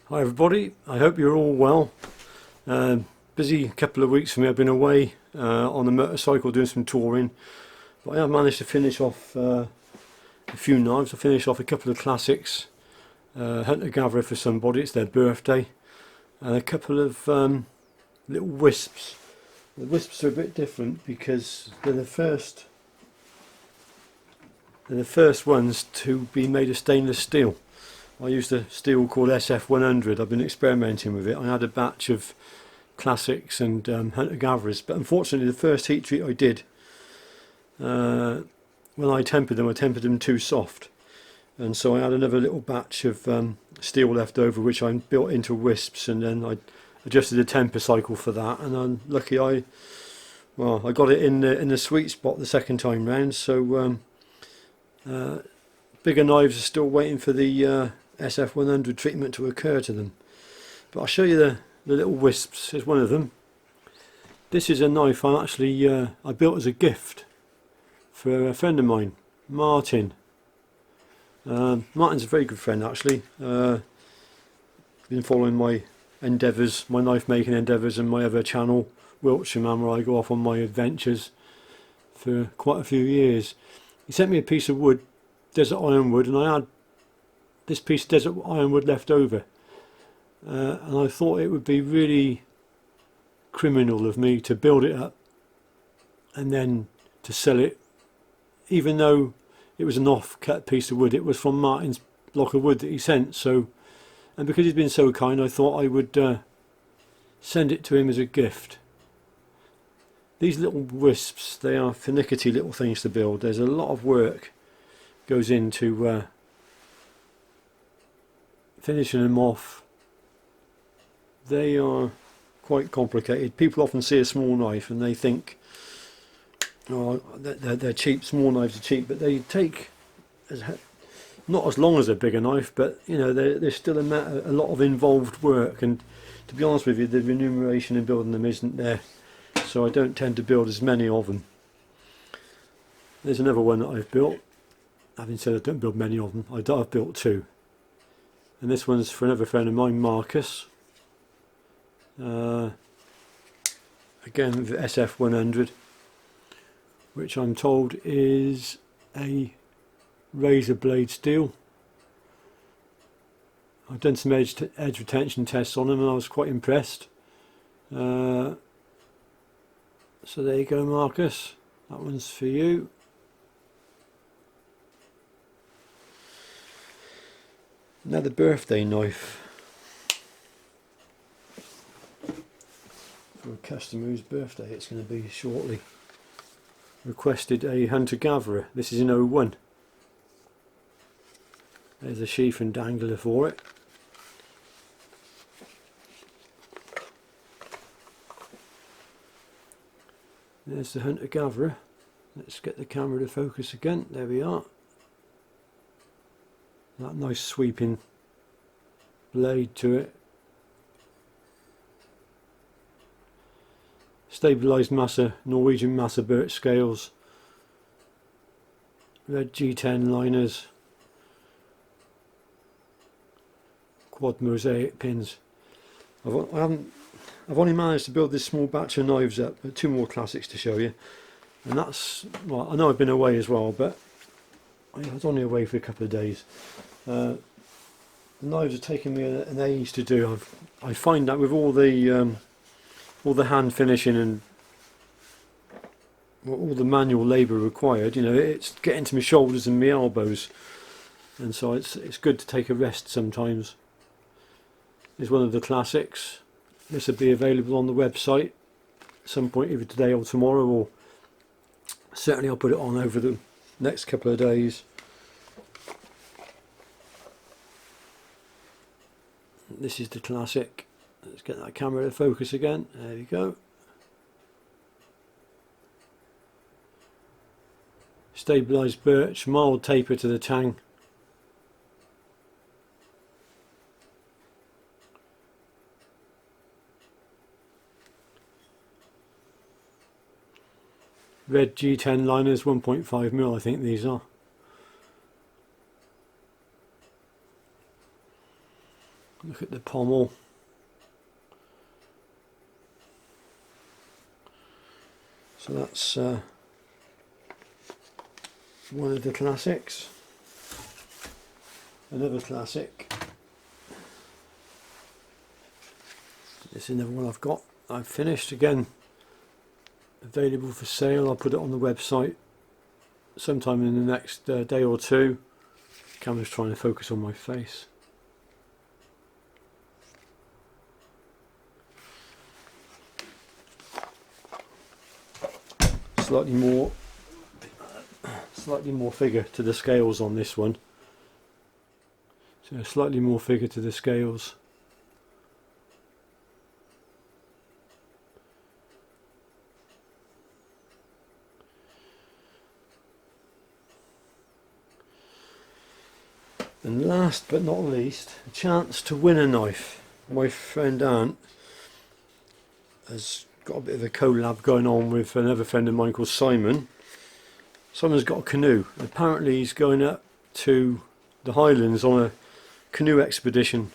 Hi everybody, I hope you're all well. Busy couple of weeks for me. I've been away on the motorcycle doing some touring, but I have managed to finish off a few knives. I finished off a couple of classics, hunter-gatherer for somebody, it's their birthday, and a couple of little wisps. The wisps are a bit different because they're the first ones to be made of stainless steel. I used a steel called SF100. I've been experimenting with it. I had a batch of classics and hunter-gatherers, but unfortunately the first heat treat I did, when I tempered them too soft, and so I had another little batch of steel left over, which I built into wisps, and then I adjusted the temper cycle for that, and I'm lucky I got it in the sweet spot the second time round. So bigger knives are still waiting for the SF100 treatment to occur to them, but I'll show you the little wisps. Here's one of them. This is a knife I built as a gift for a friend of mine, Martin. Martin's a very good friend actually. Been following my endeavours, my knife making endeavours, and my other channel, Wiltshire Man, where I go off on my adventures, for quite a few years. He sent me a piece of wood, desert ironwood, and I had this piece of desert ironwood left over, and I thought it would be really criminal of me to build it up and then to sell it, even though it was an off-cut piece of wood. It was from Martin's block of wood that he sent, so, and because he's been so kind, I thought I would send it to him as a gift. These little wisps, they are finicky little things to build. There's a lot of work goes into finishing them off. They are quite complicated. People often see a small knife and they think, oh, they're cheap. Small knives are cheap, but they take not as long as a bigger knife, but you know, there's still a lot of involved work, and to be honest with you, the remuneration in building them isn't there, so I don't tend to build as many of them. There's another one that I've built. Having said I don't build many of them, I've built two. And this one's for another friend of mine, Marcus. Again with SF100, which I'm told is a razor blade steel. I've done some edge retention tests on them and I was quite impressed. So there you go, Marcus, that one's for you. Another birthday knife for a customer whose birthday it's going to be shortly. Requested a hunter-gatherer. This is in 01. There's a sheath and dangler for it. There's the hunter-gatherer. Let's get the camera to focus again. There we are. That nice sweeping blade to it. Stabilised Massa, Norwegian Massa birch scales. Red G10 liners. Quad mosaic pins. I've only managed to build this small batch of knives up, but two more classics to show you. And that's, well, I know I've been away as well, but I was only away for a couple of days. The knives are taking me an age to do. I find that with all the hand finishing and all the manual labour required, you know, it's getting to my shoulders and my elbows, and so it's good to take a rest sometimes. It's one of the classics. This will be available on the website at some point, either today or tomorrow, or certainly I'll put it on over the next couple of days. This is the classic. Let's get that camera to focus again. There we go. Stabilised birch, mild taper to the tang. Red G10 liners, 1.5mm I think these are. Look at the pommel. So that's one of the classics. Another classic. This is another one I've finished again. Available for sale. I'll put it on the website sometime in the next day or two. The camera's trying to focus on my face. Slightly more figure to the scales on this one. So slightly more figure to the scales. And last but not least, a chance to win a knife. My friend Ant has got a bit of a collab going on with another friend of mine called Simon. Simon's got a canoe. Apparently he's going up to the Highlands on a canoe expedition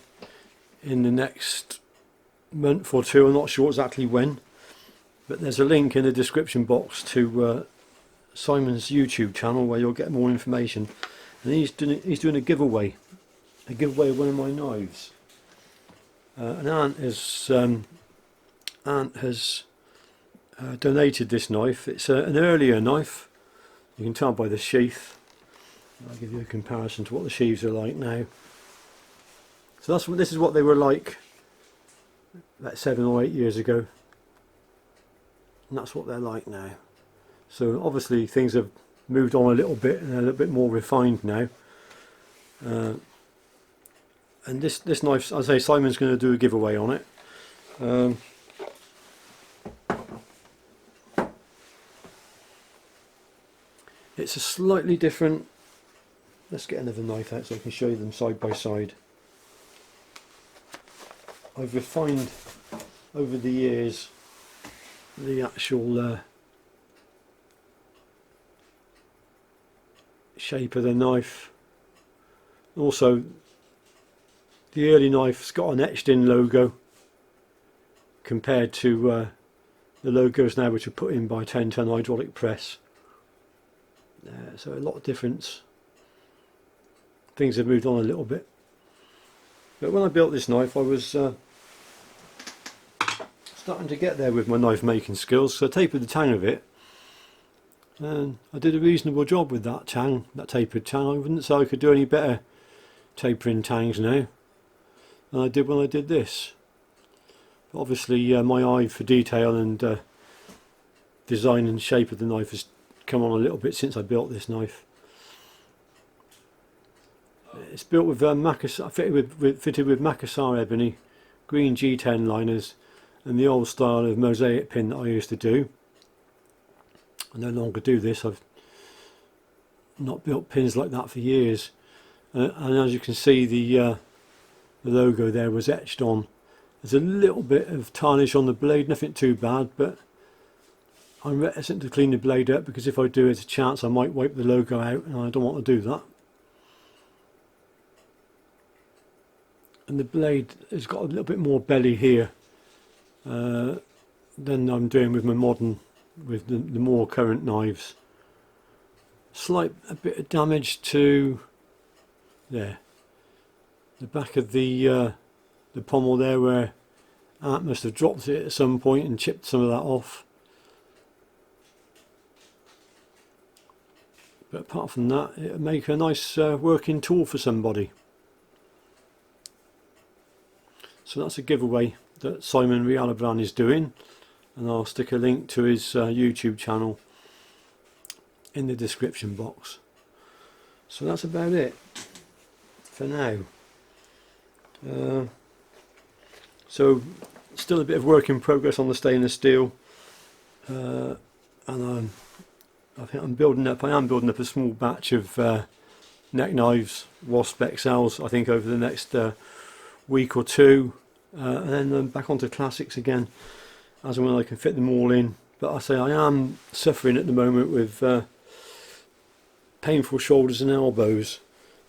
in the next month or two. I'm not sure exactly when, but there's a link in the description box to Simon's YouTube channel where you'll get more information. And he's doing a giveaway of one of my knives. And Ant has donated this knife. It's an earlier knife. You can tell by the sheath. I'll give you a comparison to what the sheaths are like now. So this is what they were like about 7 or 8 years ago, and that's what they're like now. So obviously things have moved on a little bit and they're a little bit more refined now. And this knife, as I say, Simon's going to do a giveaway on it. It's a slightly different. Let's get another knife out so I can show you them side by side. I've refined over the years the actual shape of the knife. Also, the early knife's got an etched in logo compared to the logos now, which are put in by 10-ton hydraulic press. So a lot of difference. Things have moved on a little bit. But when I built this knife, I was starting to get there with my knife making skills, so I tapered the tang of it, and I did a reasonable job with that tang, that tapered tang. I wouldn't say I could do any better tapering tangs now than I did when I did this. But obviously my eye for detail and design and shape of the knife has come on a little bit since I built this knife. It's built with fitted with Macassar ebony, green G10 liners, and the old style of mosaic pin that I used to do. I no longer do this. I've not built pins like that for years. And as you can see, the logo there was etched on. There's a little bit of tarnish on the blade, nothing too bad, but I'm reticent to clean the blade up because if I do, there's a chance I might wipe the logo out, and I don't want to do that. And the blade has got a little bit more belly here than I'm doing with my modern, with the more current knives. A bit of damage to there, the back of the pommel there, where Ant must have dropped it at some point and chipped some of that off. But apart from that, it would make a nice working tool for somebody. So that's a giveaway that Simon Realabran is doing, and I'll stick a link to his YouTube channel in the description box. So that's about it for now. So still a bit of work in progress on the stainless steel, and I think I am building up a small batch of neck knives, Wisp XLs, I think over the next week or two, and then back onto classics again as and when I can fit them all in. But I say I am suffering at the moment with painful shoulders and elbows,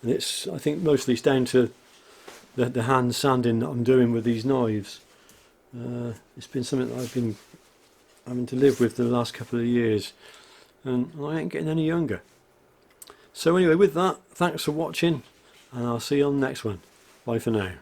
and I think mostly it's down to the hand sanding that I'm doing with these knives. It's been something that I've been having to live with the last couple of years, and I ain't getting any younger. So anyway, with that, thanks for watching, and I'll see you on the next one. Bye for now.